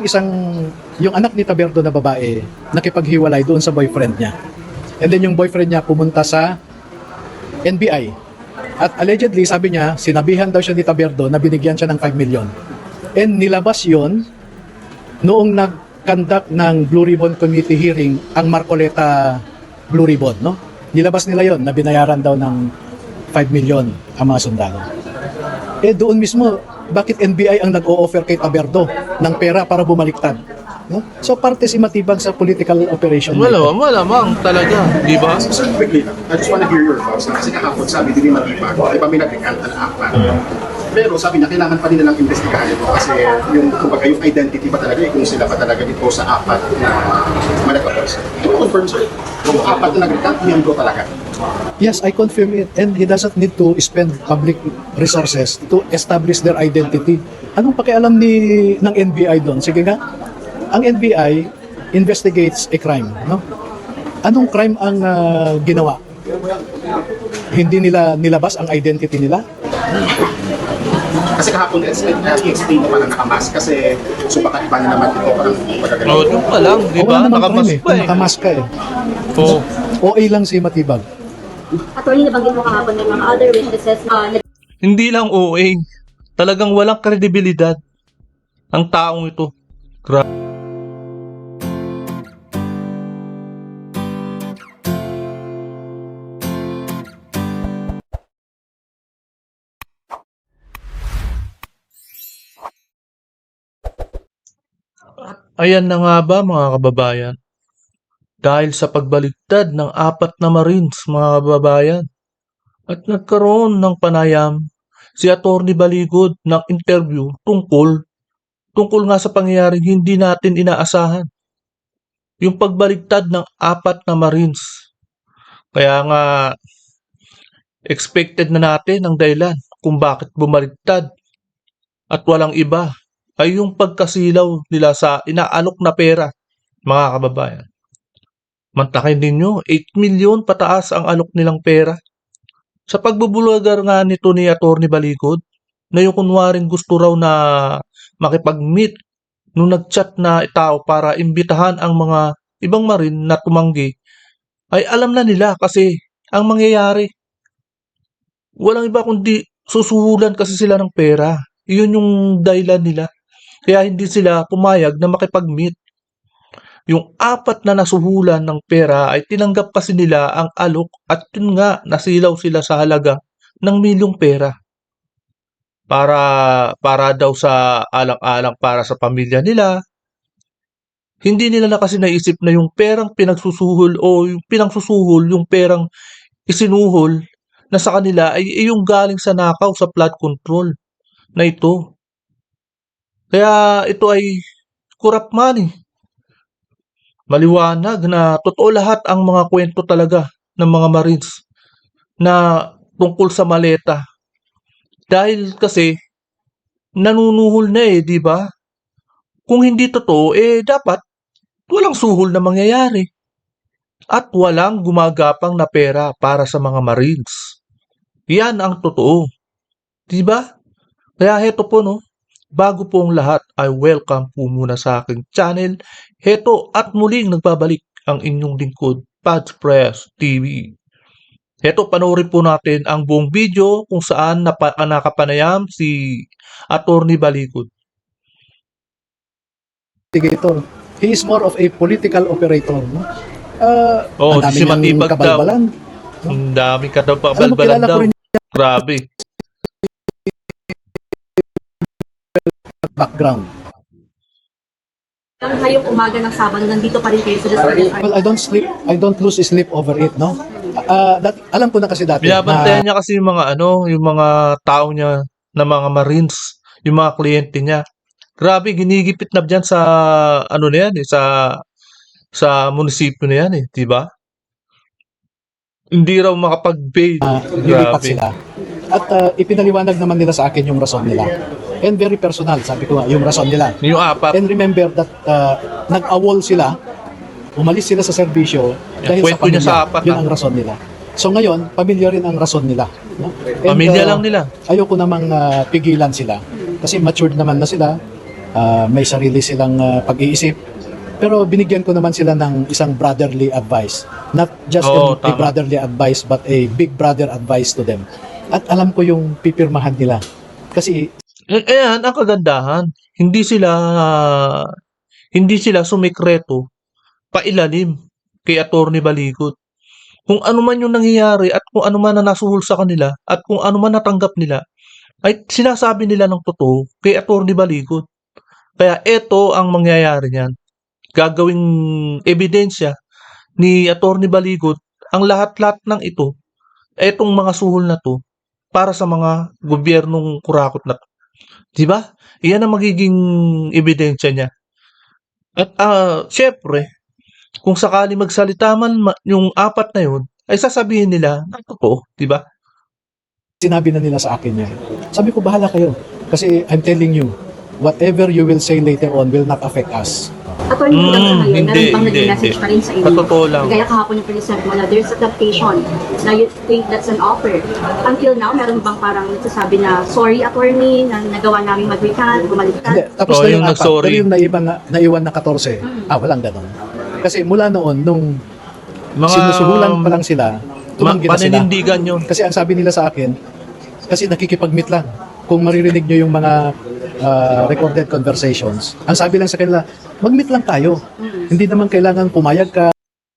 isang, yung anak ni Taberto na babae, nakipaghiwalay doon sa boyfriend niya. And then yung boyfriend niya pumunta sa NBI. At allegedly, sabi niya, sinabihan daw siya ni Taberto na binigyan siya ng 5 million. And nilabas yon noong nag-conduct ng Blue Ribbon Committee hearing ang Marcoleta Blue Ribbon, no? Nilabas nila yon na binayaran daw ng 5 million ang mga sundalo. Eh doon mismo, bakit NBI ang nag-o-offer kay Taberto ng pera para bumaliktad? No? So parte si Matibag sa political operation. Malamang talaga, di ba? So quickly, I just wanna hear your thoughts. Kasi kahapon sabi, di Matibag, di ba may nag-recant ang apat. Pero sabi niya, kailangan pa nila lang investigahan ito kasi yung, kumbaga, yung identity pa talaga, kung sila pa talaga dito sa apat na managpapos. To confirm, sir, kung apat na nag-recant, yan ko talaga. Yes, I confirm it. And he doesn't need to spend public resources to establish their identity. Anong pakialam ng NBI doon? Sige nga, ang NBI investigates a crime. No? Anong crime ang ginawa? Hindi nila nilabas ang identity nila? Kasi kahapon, i-explain naman ang nakamask kasi so baka iba na naman ito parang pagkagaling. Oo, doon pa lang, di ba? Nakamask pa eh. Nakamask ka eh. Oo. OA lang si Matibag. Attorney, nabanggit mo kahapon may mga other witnesses na Hindi lang OA, talagang walang kredibilidad ang taong ito. Ayan na nga ba mga kababayan? Dahil sa pagbaligtad ng 4 na Marines mga kababayan at nagkaroon ng panayam si Atty. Baligod ng interview tungkol nga sa pangyayaring hindi natin inaasahan. Yung pagbaligtad ng 4 na Marines. Kaya nga expected na natin ang dahilan kung bakit bumaligtad at walang iba ay yung pagkasilaw nila sa inaalok na pera, mga kababayan. Mantakin ninyo, 8 million pataas ang alok nilang pera. Sa pagbubulagar nga nito ni Atty. Baligod, na yung kunwaring gusto raw na makipag-meet nung nag-chat na tao para imbitahan ang mga ibang marin na tumanggi, ay alam na nila kasi ang mangyayari. Walang iba kundi susuhulan kasi sila ng pera. Iyon yung dahilan nila. Kaya hindi sila pumayag na makipag-meet. Yung 4 na nasuhulan ng pera ay tinanggap kasi nila ang alok at yun nga nasilaw sila sa halaga ng milyong pera. Para daw sa alang-alang para sa pamilya nila. Hindi nila na kasi naisip na yung perang pinagsusuhol o yung pinangsusuhol, yung perang isinuhol na sa kanila ay yung galing sa nakaw sa flood control na ito. Kaya ito ay corrupt money. Maliwanag na totoo lahat ang mga kwento talaga ng mga Marines na tungkol sa maleta. Dahil kasi nanunuhol na eh, di ba? Kung hindi totoo, dapat walang suhol na mangyayari. At walang gumagapang na pera para sa mga Marines. Yan ang totoo. Di ba? Kaya heto po no, bago po ang lahat ay welcome po muna sa aking channel. Heto at muling nagbabalik ang inyong lingkod, Pads Press TV. Heto, panoorin po natin ang buong video kung saan nakapanayam si Atty. Baligod. Investigator. He is more of a political operator. No? Oh, ang dami si niyang Matibag daw. kabalbalan. Ang daming kabalbalan kilala ko daw. rin Grabe. Background. ngayong umaga ng Sabado, nandito pa rin kayo sa Las Well, I don't lose sleep over it, no? Alam ko na kasi dati Binabantayan niya kasi yung mga yung mga tao niya na mga Marines, yung mga kliyente niya. Grabe, ginigipit na diyan sa na yan sa munisipyo na yan 'di ba? Hindi raw makapag-pay. nilipat Grabe. sila. At ipinaliwanag naman nila sa akin yung rason nila. And very personal, sabi ko nga, yung rason nila. Yung 4, And remember that nag-awol sila, umalis sila sa serbisyo dahil sa kwento niya pamilya. sa 4, Yun ang rason nila. So ngayon, pamilya rin ang rason nila. No? And, pamilya lang nila. Ayoko namang pigilan sila. Kasi matured naman na sila. may sarili silang pag-iisip. Pero binigyan ko naman sila ng isang brotherly advice. Not just Oo, a tama. brotherly advice, but a big brother advice to them. At alam ko yung pipirmahan nila. Kasi Ayan ang kagandahan. Hindi sila sumikreto pailalim kay Attorney Balikot. Kung ano man yung nangyayari at kung ano man na nasuhol sa kanila at kung ano man natanggap nila, ay sinasabi nila ng totoo kay Attorney Balikot. Kaya ito ang mangyayari niyan. Gagawing ebidensya ni Attorney Balikot ang lahat-lahat ng ito, etong mga suhol na to, para sa mga gobyernong kurakot na to. Diba? Iyan ang magiging ebidensya niya. At syempre, kung sakali magsalita man yung apat na yun, ay sasabihin nila na totoo, diba? sinabi na nila sa akin yan. Sabi ko, bahala kayo. Kasi I'm telling you, whatever you will say later on will not affect us. Attorney, hanggang ngayon, hindi, meron bang hindi, nag-message hindi. pa rin sa inyo? Sa totoo lang. Kaya kahapon yung present mo na there's adaptation na you think that's an offer. Until now, meron bang parang nagsasabi na, sorry, attorney, na nagawa namin mag-recant, bumaliktad? Hindi, tapos So, na yung yung apat. nag-sorry. Pero yung naiwan na 14, walang ganon. Kasi mula noon, nung sinusuhulan pa lang sila, tumanggi na sila. Paninindigan yun. Kasi ang sabi nila sa akin, kasi nakikipag-meet lang. Kung maririnig nyo yung mga recorded conversations, ang sabi lang sa kanila, mag-meet lang tayo. Hindi naman kailangan pumayag ka.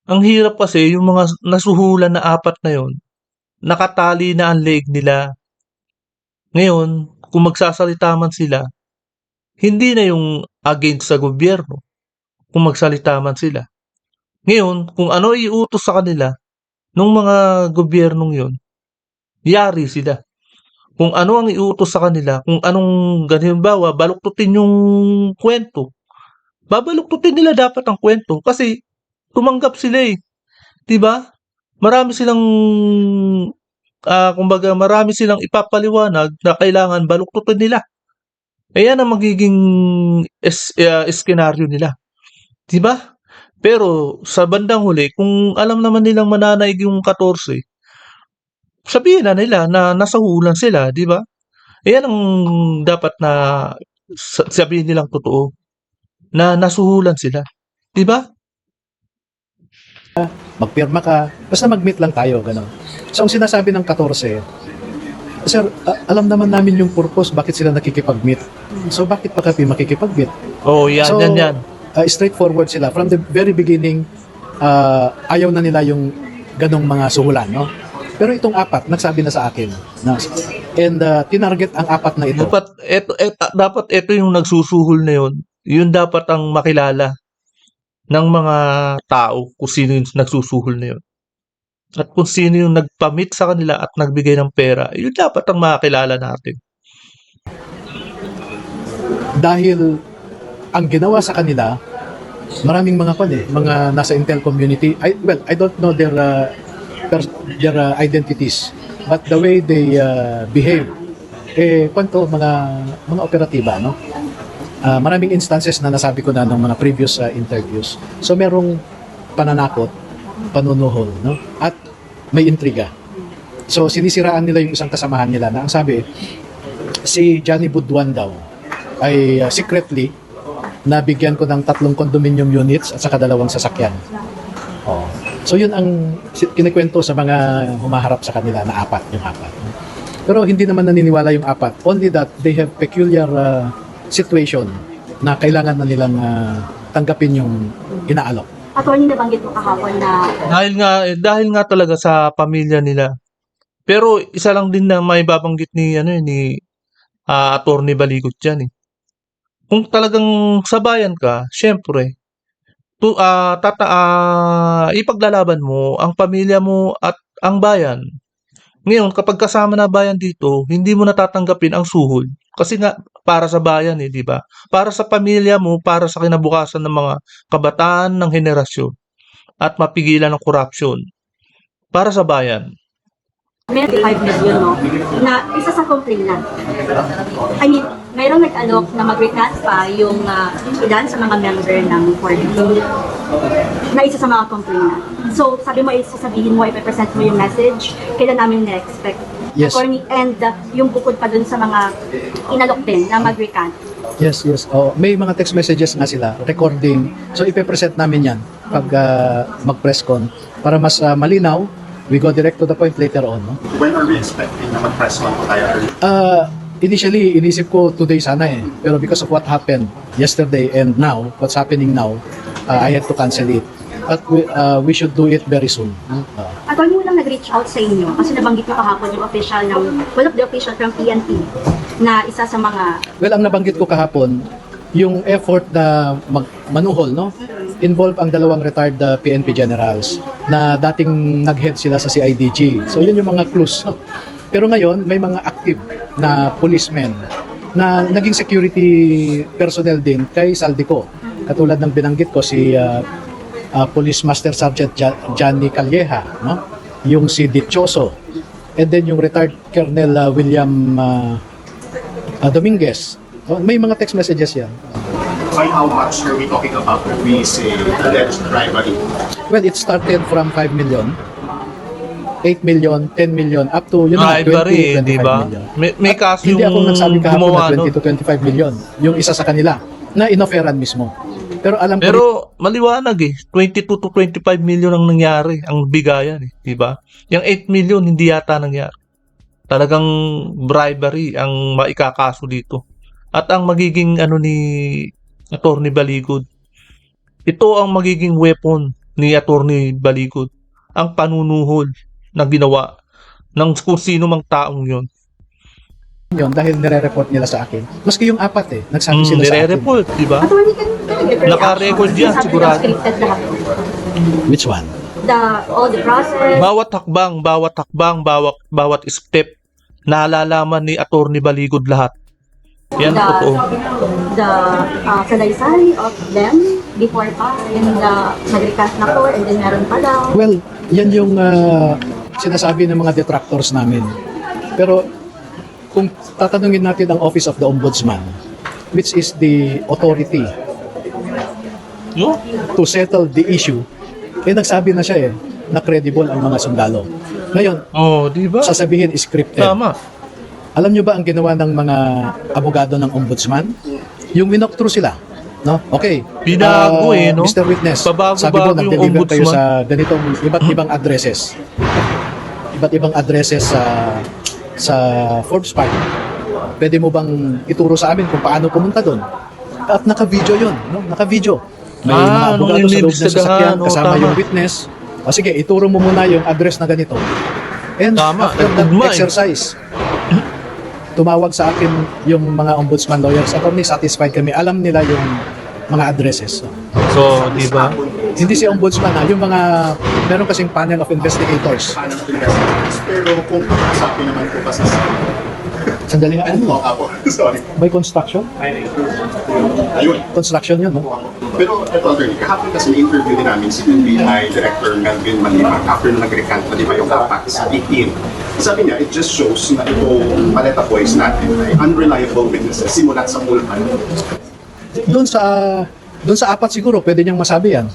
Ang hirap kasi yung mga nasuhulan na apat na yon, nakatali na ang leg nila. Ngayon, kung magsasalita man sila, hindi na yung against sa gobyerno kung magsalita man sila. Ngayon, kung ano iutos sa kanila ng mga gobyernong yon, yari sila. Kung ano ang iutos sa kanila, kung anong ganimbawa, baluktutin yung kwento. Babaluktutin nila dapat ang kwento kasi tumanggap sila eh. 'Di ba? Marami silang kumbaga marami silang ipapaliwanag na kailangan baluktutin nila. Ayan ang magiging skenario nila. 'Di ba? Pero sa bandang huli, kung alam naman nilang mananaig yung 14, sabihin na nila na nasahulan sila, 'di ba? Ayan ang dapat na sabihin nilang totoo, na nasuhulan sila. 'Di ba? Magpirma ka, basta mag-meet lang tayo, gano'n. So, ang sinasabi ng 14, Sir, alam naman namin yung purpose, bakit sila nakikipag-meet. So, bakit pa kami makikipag-meet? Oh, yan, So, yan. Straightforward sila. From the very beginning, ayaw na nila yung ganong mga suhulan, no? Pero itong apat, nagsabi na sa akin. And tinarget ang apat na ito. Dapat ito yung nagsusuhol na yun. Yun dapat ang makilala ng mga tao kung sino yung nagsusuhol na yun. At kung sino yung nagpamit sa kanila at nagbigay ng pera, yun dapat ang makilala natin. Dahil ang ginawa sa kanila, maraming mga mga nasa Intel community. I don't know their identities, but the way they behave, kwento mga operatiba, no? Maraming instances na nasabi ko na ng mga previous interviews. So merong pananakot, panunuhol, no? At may intriga. So sinisiraan nila yung isang kasamahan nila na ang sabi, si Johnny Buduan daw ay secretly nabigyan ko ng 3 condominium units at saka 2 sasakyan. Oh. So yun ang kinikwento sa mga humaharap sa kanila na yung apat. Pero hindi naman naniniwala yung apat. Only that they have peculiar situation na kailangan na nilang tanggapin yung inaalok. Attorney, nabanggit mo kahapon na Dahil nga talaga sa pamilya nila. Pero isa lang din na may babanggit ni Attorney Balikot diyan eh. Kung talagang sabayan ka, syempre, ipaglalaban mo ang pamilya mo at ang bayan. Ngayon, kapag kasama na bayan dito, hindi mo natatanggapin ang suhol. Kasi nga, para sa bayan di ba? Para sa pamilya mo, para sa kinabukasan ng mga kabataan ng henerasyon at mapigilan ng korupsyon. Para sa bayan. may 5 million, no? Na isa sa complainant. I mean, mayroong nag-alok na mag-recant pa yung ilan sa mga member ng board na isa sa mga complainant. So, sabi mo, sasabihin mo, ipapresent mo yung message, kailan namin na-expect. Yes. And yung bukod pa dun sa mga inalok din na mag-recant. Yes, yes. Oh, may mga text messages nga sila, recording. So ipe-present namin 'yan pag mag-press con para mas malinaw. We go direct to the point later on, no? When are we expecting na mag-press con po tayo? Initially, inisip ko today sana eh. Pero because of what happened yesterday and now, what's happening now, I had to cancel it. But we should do it very soon. Attorney, mo lang nag-reach out sa inyo kasi nabanggit ko kahapon yung official ng, one of the official from PNP na isa sa mga Well, ang nabanggit ko kahapon, yung effort na manuhol, no? Involve ang dalawang retired PNP generals na dating nag-head sila sa CIDG. So, yun yung mga clues. Pero ngayon, may mga active na policemen na naging security personnel din kay Saldico. Katulad ng binanggit ko, si Police Master Sergeant Johnny Calleja, no? Yung si Dichoso, and then yung retired Colonel William Dominguez. Oh, may mga text messages yan. By how much are we talking about when we say alleged bribery? Well, it started from 5 million, 8 million, 10 million, up to, you know, Bribery, 20, 25 di ba? million. May At kaso hindi ako yung nagsabi kahapon gumawa na 20 nun. to 25 million. Yung isa sa kanila, na inoferan mismo. Pero alam ko, Pero maliwanag eh, 22 to 25 million ang nangyari, ang bigayan eh, di ba? Yung 8 million hindi yata nangyari. Talagang bribery ang maikakaso dito. At ang magiging ano ni Attorney Baligod, ito ang magiging weapon ni Attorney Baligod, ang panunuhol na ginawa ng kung sino mang taong yun. yun, dahil nire-report nila sa akin. Maski yung apat eh, nagsabi sila sa akin. Nire-report, di ba? Attorney, can you Naka-record yan, Sabi sigurado. ng scripted lahat. Which one? All the process, Bawat hakbang, bawat step, naalalaman ni Attorney Baligod lahat. Yan, totoo. the salaysay of them before pa, and nag-recast na po, and then meron pa daw. Well, yan yung sinasabi ng mga detractors namin. Pero kung tatanungin natin ang Office of the Ombudsman, which is the authority Yo? to settle the issue, nagsabi na siya na credible ang mga sundalo. Ngayon, Oh, di ba? sasabihin scripted. Tama. Alam nyo ba ang ginawa ng mga abogado ng ombudsman? Yung winok through sila. No? Okay. Binago no? Mr. Witness, Pabago-bago sabi ko, yung nag-deliver kayo ombudsman. sa ganitong iba't ibang addresses. Iba't ibang addresses sa Forbes Park. Pwede mo bang ituro sa amin kung paano pumunta doon? At naka-video yun. No? Naka-video. May mga abogado sa loob ng sasakyan, kasama tama. yung witness. O sige, ituro mo muna yung address na ganito. And Tama, after that nagugma eh. exercise, tumawag sa akin yung mga ombudsman lawyers. Attorney, satisfied kami. Alam nila yung mga addresses. So, di ba? Hindi si ombudsman yung mga, meron kasing panel of investigators. Paano natin investigators? Pero kung kasabi naman po ba sa Sandali nga, ano? ako, sorry. By construction? Ayun. Construction yun, no? Pero ito, attorney, kahapon kasi na-interview din namin si NBI Director Melvin Malibag after na nag-recant na, di ba, yung APAC sa 18. Sabi niya, it just shows na itong Maleta Boys natin ay unreliable witnesses simulat sa Mulpan. Doon sa apat siguro, pwede niyang masabi yan.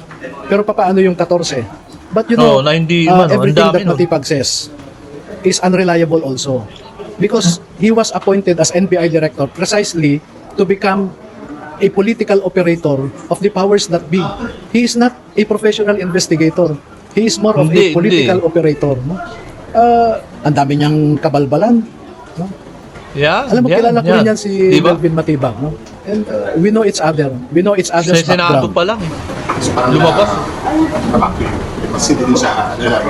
Pero paano yung 14? But you know, Oo, na hindi man, everything ang dami that nun. Matipag says is unreliable also. Because he was appointed as NBI Director precisely to become a political operator of the powers that be. He is not a professional investigator. He is more of Hindi, a political operator. No? Ang dami niyang kabalbalan. No? Yan, Alam mo, kilala ko rin yan si Di ba? Melvin Matibag. No? And we know each other. We know each Sa other's Senado background. pa lang. So parang Lumabas. Back to you. Kasi hindi din siya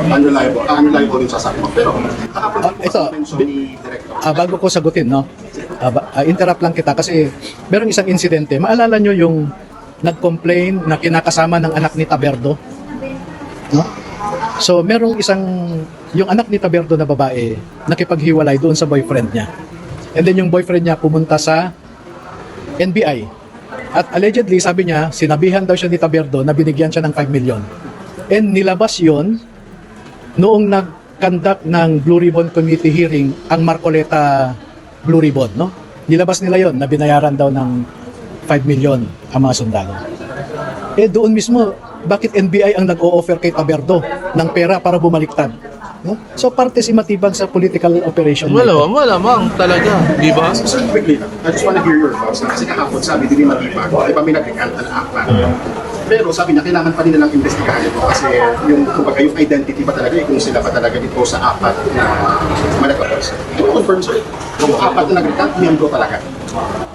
unreliable din siya sabi mo. Pero kahapon po ito, sa mention ni Director. Bago ko sagutin, no? Interrupt lang kita kasi merong isang insidente. Maalala nyo yung nag-complain na kinakasama ng anak ni Taberdo? No? So, merong yung anak ni Taberdo na babae, nakipaghiwalay doon sa boyfriend niya. And then yung boyfriend niya pumunta sa NBI. At allegedly, sabi niya, sinabihan daw siya ni Taberdo na binigyan siya ng 5 million. And nilabas yon noong nag-conduct ng Blue Ribbon Committee hearing ang Marcoleta Blue Ribbon, no? Nilabas nila yon na binayaran daw ng 5 million ang mga sundalo. Doon mismo, bakit NBI ang nag-o-offer kay Taberdo ng pera para bumaliktad? No? So parte si Matibag sa political operation. na ito. Malamang talaga, di ba? So quickly lang, I just wanna hear your thoughts na kasi kahapon sabi din ni Matibag, di ba may nag-recant na akla. Pero sabi niya, kailangan pa rin nilang investigahan ito kasi yung, kumbaga, yung identity pa talaga, kung sila pa talaga dito sa apat na malagapos. Can you confirm, sir? Kung apat na nag-recant, miyembro talaga.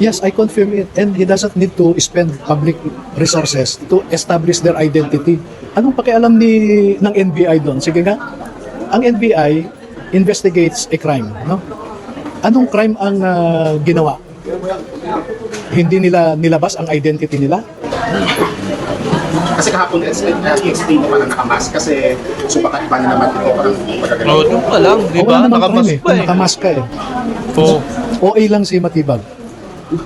Yes, I confirm it. And he doesn't need to spend public resources to establish their identity. Anong pakialam ng NBI doon? Sige nga. Ang NBI investigates a crime, no? Anong crime ang ginawa? Hindi nila nilabas ang identity nila? Kasi kahapon, explain mo parang nakamask kasi so baka iba na naman ito parang magagaling. Oo, doon pa lang, di O, ba? wala namang Nakamas crime pa eh. Nakamask ka eh. Oo. OA lang si Matibag.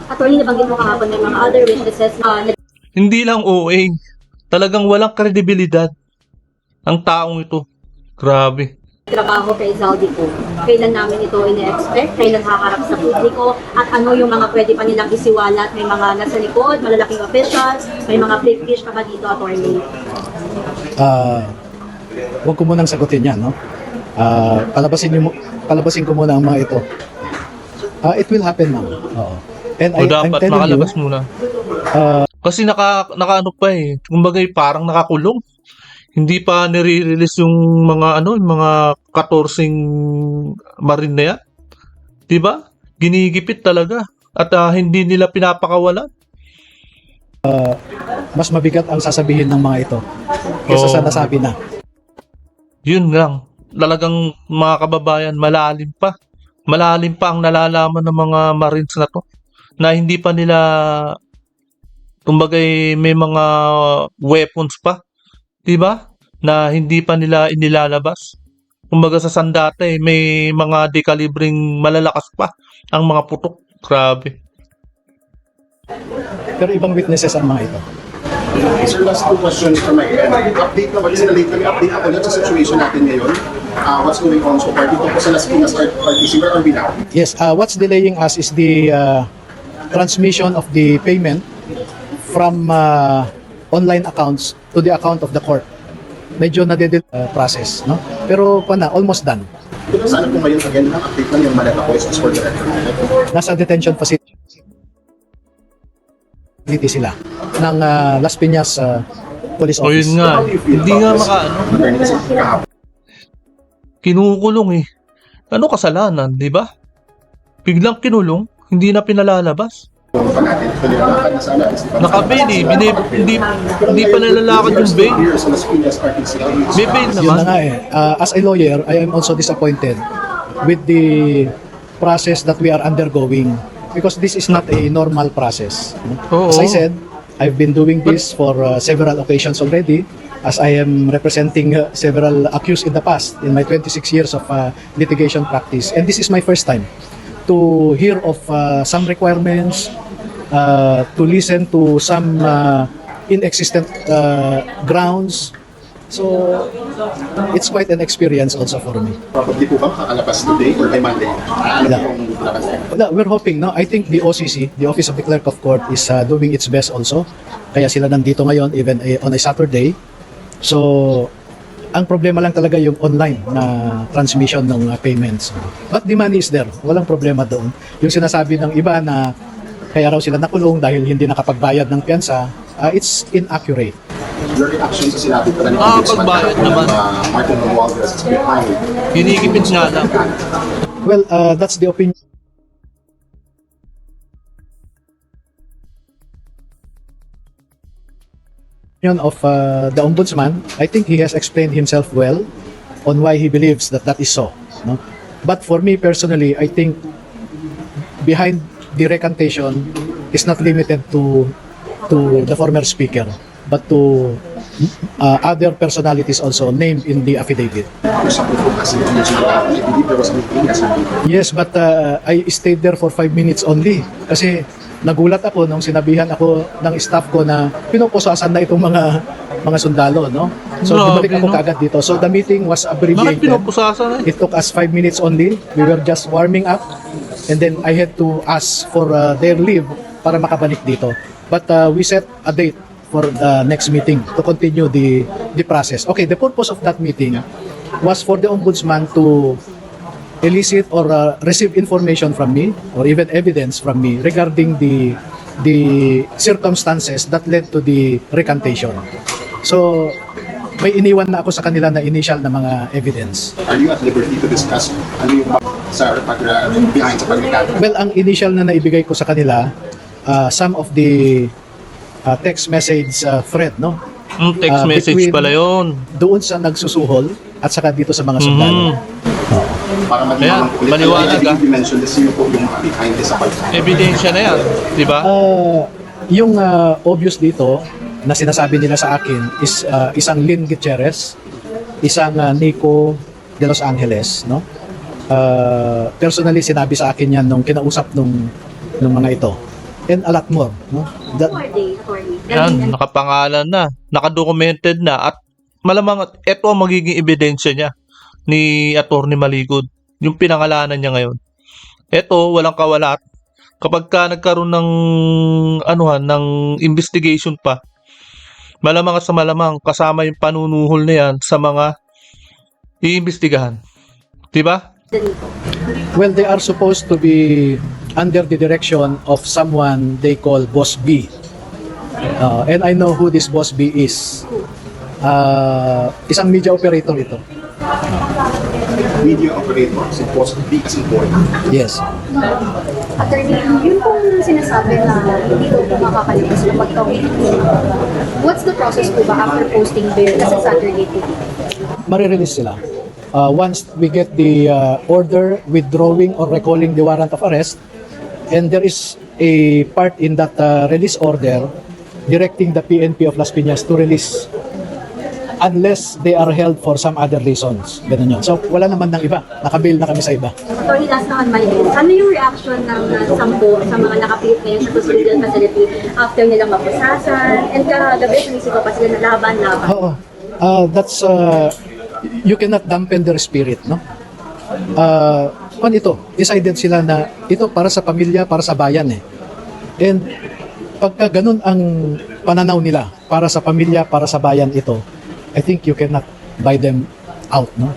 Attorney, nabanggit mo kahapon ng mga other witnesses na Hindi lang OA, talagang walang kredibilidad ang taong ito. Grabe. nagtrabaho kay Zaldico. Kailan namin ito ine-expect? Kailan haharap sa publiko? At ano yung mga pwede pa nilang isiwalat? May mga nasa likod, malalaking officials, may mga big fish pa ba dito, attorney? Huwag ko munang sagutin yan, no? Palabasin ko muna ang mga ito. It will happen now. Oo. And O I'm dapat telling makalabas you, muna. Kasi naka ano pa eh. Kumbaga parang nakakulong. Hindi pa nire-release yung mga yung mga 14 marine na yan. 'Di ba? Ginigipit talaga at hindi nila pinapakawalan. mas mabigat ang sasabihin ng mga ito kaysa sa Oo. nasabi na. Yun lang. Talagang mga kababayan, malalim pa. Malalim pa ang nalalaman ng mga marines na to. Na hindi pa nila, kumbaga may mga weapons pa. Diba? Na hindi pa nila inilalabas. Kumbaga sa sandata may mga dekalibring malalakas pa ang mga putok. Grabe. Pero ibang witnesses ang mga ito. Sir, last two questions from my end. Update na ba? Kasi na-late kami. Update ako dyan sa situation natin ngayon. What's going on so far? Dito po sa Las Piñas RTC, where are we now? Yes, what's delaying us is the transmission of the payment from online accounts to the account of the court. Medyo nadedel process, no? Pero almost done. Kung saan po ngayon again, ang update lang yung Manila Police for the record. Nasa detention facility sila ng Las Piñas Police O Office. yun nga. How do you feel Hindi about nga this? makaano. Attorney, kasi kahapon, Kinukulong eh. Ano kasalanan, di ba? Biglang kinulong, hindi na pinalalabas. pa natin. Ito yung lakad na sana. Naka-bail eh. Hindi pa nalalakad yung bail. Here sa Las Piñas RTC. May bail Yun na naman. nga eh. As a lawyer, I am also disappointed with the process that we are undergoing because this is not a normal process. Oo. As I said, I've been doing this for several occasions already as I am representing several accused in the past in my 26 years of litigation practice. And this is my first time to hear of some requirements, to listen to some inexistent grounds. So, it's quite an experience also for me. Probably po ba makakalabas today or by Monday? Ano Yeah. po yung labas na? Well, we're hoping, no? I think the OCC, the Office of the Clerk of Court, is doing its best also. Kaya sila nandito ngayon, even on a Saturday. So, ang problema lang talaga yung online na transmission ng payments. But the money is there. Walang problema doon. Yung sinasabi ng iba na kaya raw sila nakulong dahil hindi nakapagbayad ng piyansa, it's inaccurate. Your reaction sa sinabi ko na ni Pagbayad naman. Martin Romualdez is behind. Kinikipit nga lang. Well, that's the opinion of the ombudsman. I think he has explained himself well on why he believes that that is so. No? But for me personally, I think behind the recantation is not limited to the former speaker, but to other personalities also named in the affidavit. Sa puto kasi yung I believe there was a meeting as Yes, but I stayed there for 5 minutes only. Kasi nagulat ako nung sinabihan ako ng staff ko na pinupusasan na itong mga sundalo, no? So Grabe, bumalik ako no? kagad dito. So the meeting was Bakit abbreviated. pinupusasan eh? It took us 5 minutes only. We were just warming up and then I had to ask for their leave para makabalik dito. But we set a date for the next meeting to continue the process. Okay, the purpose of that meeting was for the ombudsman to elicit or receive information from me or even evidence from me regarding the circumstances that led to the recantation. So, may iniwan na ako sa kanila na initial na mga evidence. Are you at liberty to discuss ano yung behind sa pagrekanto? Well, ang initial na naibigay ko sa kanila, some of the text message thread, no? Text message Between pala yun. Doon sa nagsusuhol at saka dito sa mga sundalo. Para Ayan, maliwanag ulit. maliwanag, I think you mentioned this yung po yung behind this sa pagrekanto. Ebidensya na yan, di ba? Yung obvious dito na sinasabi nila sa akin is isang Lynn Gutierrez, isang Nico de Los Angeles, no? Personally sinabi sa akin yan nung kinausap nung mga ito. And a lot more, no? Who are they, attorney? Yan, nakapangalan na, nakadocumented na, at malamang ito ang magiging ebidensya niya ni Atty. Maligod, yung pinangalanan niya ngayon. Ito, walang kawalat. Kapag ka nagkaroon ng ng investigation pa, malamang at sa malamang kasama yung panunuhol na yan sa mga iimbestigahan. Diba? Well, they are supposed to be under the direction of someone they call Boss B. And I know who this Boss B is. Isang media operator ito. Media operator, supposed to be as important. Yes. Attorney, yun pong sinasabi na hindi daw po makakalabas kapag tawid. What's the process po ba after posting bail as a Saturday po? Marirelease sila. Once we get the order withdrawing or recalling the warrant of arrest, and there is a part in that release order directing the PNP of Las Piñas to release unless they are held for some other reasons. Ganun yun. So, wala naman ng iba. Nakabail na kami sa iba. Attorney, last naman Maligod. Ano yung reaction ng sampo sa mga nakapilit ngayon sa custodial facility after nilang mapusasan? And kagabi, sumisigaw pa sila na laban. Oo. That's, you cannot dampen their spirit, no? Decided sila na ito para sa pamilya, para sa bayan eh. And pagka ganun ang pananaw nila, para sa pamilya, para sa bayan ito, I think you cannot buy them out, no?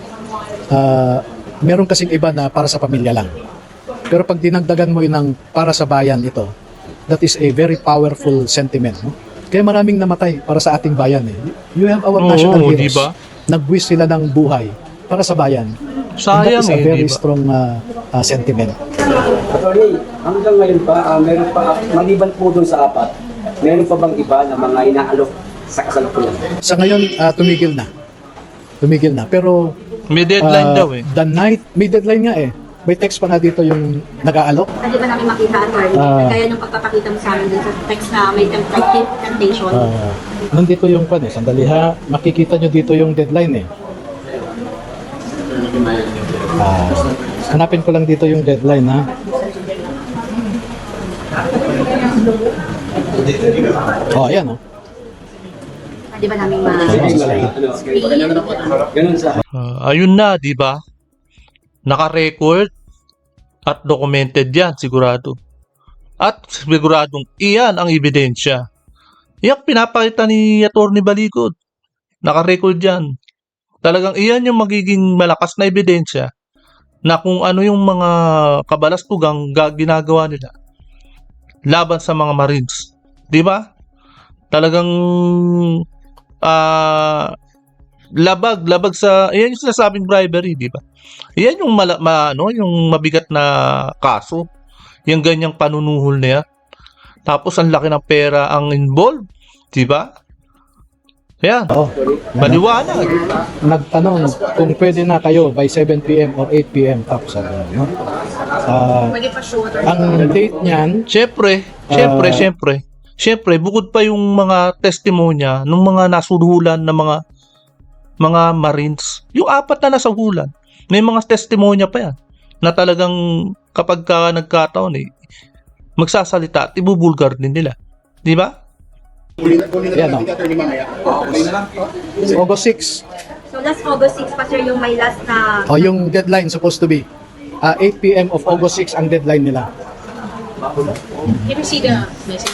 Meron kasing iba na para sa pamilya lang. Pero pag dinagdagan mo yun ng para sa bayan ito, that is a very powerful sentiment, no? Kaya maraming namatay para sa ating bayan eh. You have our national heroes. Diba? Nagbuwis sila ng buhay para sa bayan. Sayang And that is a very diba? strong sentiment. Attorney, hanggang ngayon pa, meron pa, maliban po doon sa apat, meron pa bang iba na mga inaalok sa kasalukuyan? Sa ngayon, tumigil na. Tumigil na. Pero May deadline daw eh. the night, may deadline nga eh. May text pa nga dito yung nag-aalok. Hindi ba namin makita, attorney? Kaya nung pagpapakita mo sa amin dun sa text na may temptation. Nandito yung pan eh. Sandali ha. Makikita nyo dito yung deadline eh. Hanapin ko lang dito yung deadline ha. Oh, ayan oh. Hindi ba namin Ganun sa Ayun na, di ba? Naka-record at documented yan, sigurado. At siguradong iyan ang ebidensya. Iyak pinapakita ni Atty. Maligod. Naka-record yan. Talagang iyan yung magiging malakas na ebidensya na kung ano yung mga kabalastugang ginagawa nila laban sa mga Marines. Di ba? Talagang labag sa iyan yung sinasabing bribery, di ba? Iyan yung yung mabigat na kaso. Yung ganyang panunuhol na yan. Tapos ang laki ng pera ang involved, di ba? Yan. Oh, Maliwanag. nagtanong kung pwede na kayo by 7 p.m. or 8 p.m. Tapos no? Ang date niyan, Siyempre, bukod pa yung mga testimonya ng mga nasuhulan ng mga Marines. Yung apat na nasahulan, may mga testimonya pa yan na talagang kapag ka nagkataon magsasalita at ibubulgar din nila. Di ba? Yan, oh. Attorney mamaya. Okay na lang. August 6. So last August 6 pa sir yung may last na O yung deadline supposed to be 8 p.m. of August 6 ang deadline nila. Can you see the message?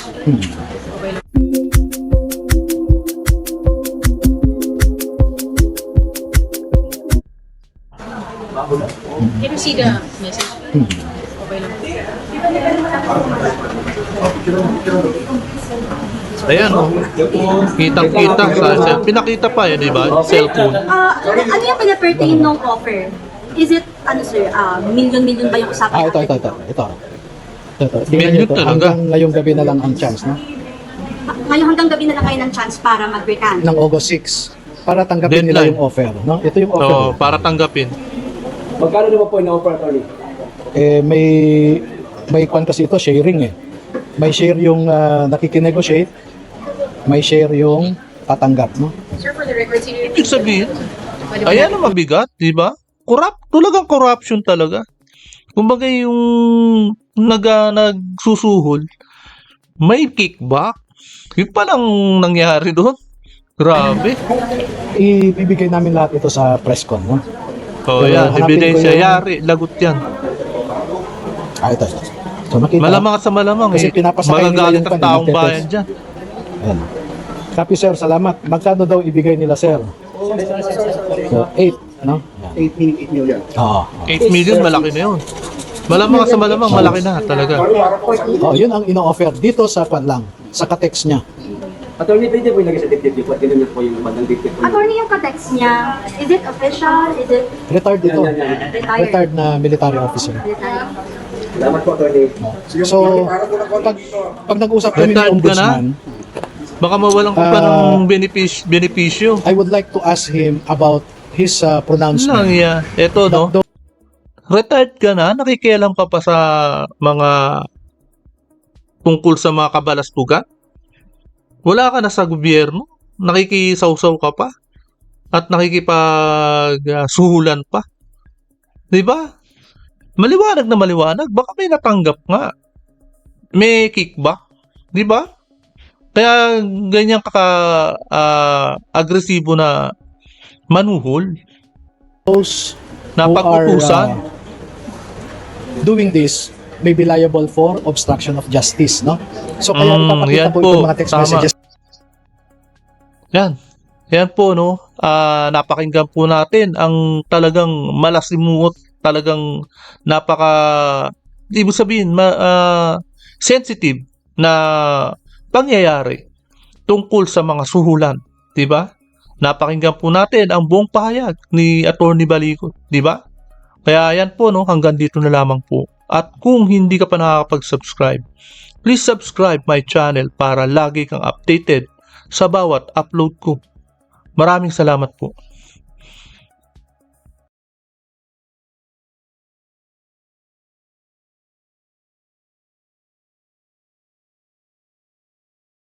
Can you see the message? Okay lang. Ayan, oh. Kitang-kita sa pinakita pa di ba? Cellphone. Ano yung pinapertain ng offer? Is it, ano sir, million-million ba yung usapan? Ito. Ito. Tingnan Million niyo ito. talaga. Hanggang ngayong gabi na lang ang chance, no? Ngayon hanggang gabi na lang kayo ng chance para mag-recant. Ng August 6 para tanggapin nila Deadline. yung offer, no? Ito yung offer. So, para tanggapin. Magkano naman po in-offer, attorney? May kwan kasi ito, sharing eh. May share yung nakikinegotiate, may share yung tatanggap, no? Sir, for the record, sino yung... Ibig sabihin, ayan ang mabigat, di ba? Talagang corruption talaga. Kumbaga yung nagsusuhol, may kickback. Yung palang nangyari doon. Grabe. Ibibigay namin lahat ito sa press con, no? Oh, Pero yan. hanapin Ebidensya. ko yung- Yari. Lagot yan. Ito. So makita. Malamang at sa malamang Kasi pinapasakay nila magagalit yung ang pan, taong magte-test. bayan dyan. Ayan. Copy sir, salamat. Magkano daw ibigay nila sir? So, 8, no? 8 meaning 8 million. Oo. 8 million, malaki na yun. Malamang at sa malamang, malaki na talaga. Oh, yun ang ino-offer dito sa kwan lang, sa ka-text niya. Attorney, pwede po ilagay sa dictate report. Tignan niyo po yung bandang dictate po. Attorney, yung ka-text niya, is it official? Is it Retired ito. retired? Retired na military officer. Retired. Salamat po, attorney. So, pag nag-usap kami ng Retired ka na? ombudsman, Baka mawalan ko pa ng benepisyo. I would like to ask him about his Lang pronouncement. yan. Ito, no? Retired ka na, nakikialam ka pa sa mga tungkol sa mga kabalastugan? Wala ka na sa gobyerno? Nakikisaw-saw ka pa? At nakikipag-suhulan pa? Di ba? Maliwanag na maliwanag. Baka may natanggap nga. May kickback. Di ba? Kaya ganyan agresibo na manuhol. Those who are Napag-utusan. doing this may be liable for obstruction of justice, no? So kaya ipapakita yan po po. itong mga text Tama. messages. Yan. Yan po, no? Napakinggan po natin ang talagang malasimuot, talagang ibig sabihin, sensitive na pangyayari tungkol sa mga suhulan, 'di ba? Napakinggan po natin ang buong pahayag ni Attorney Balikot, 'di ba? Kaya yan po, no, hanggang dito na lamang po. At kung hindi ka pa nakakapag-subscribe, please subscribe my channel para lagi kang updated sa bawat upload ko. Maraming salamat po.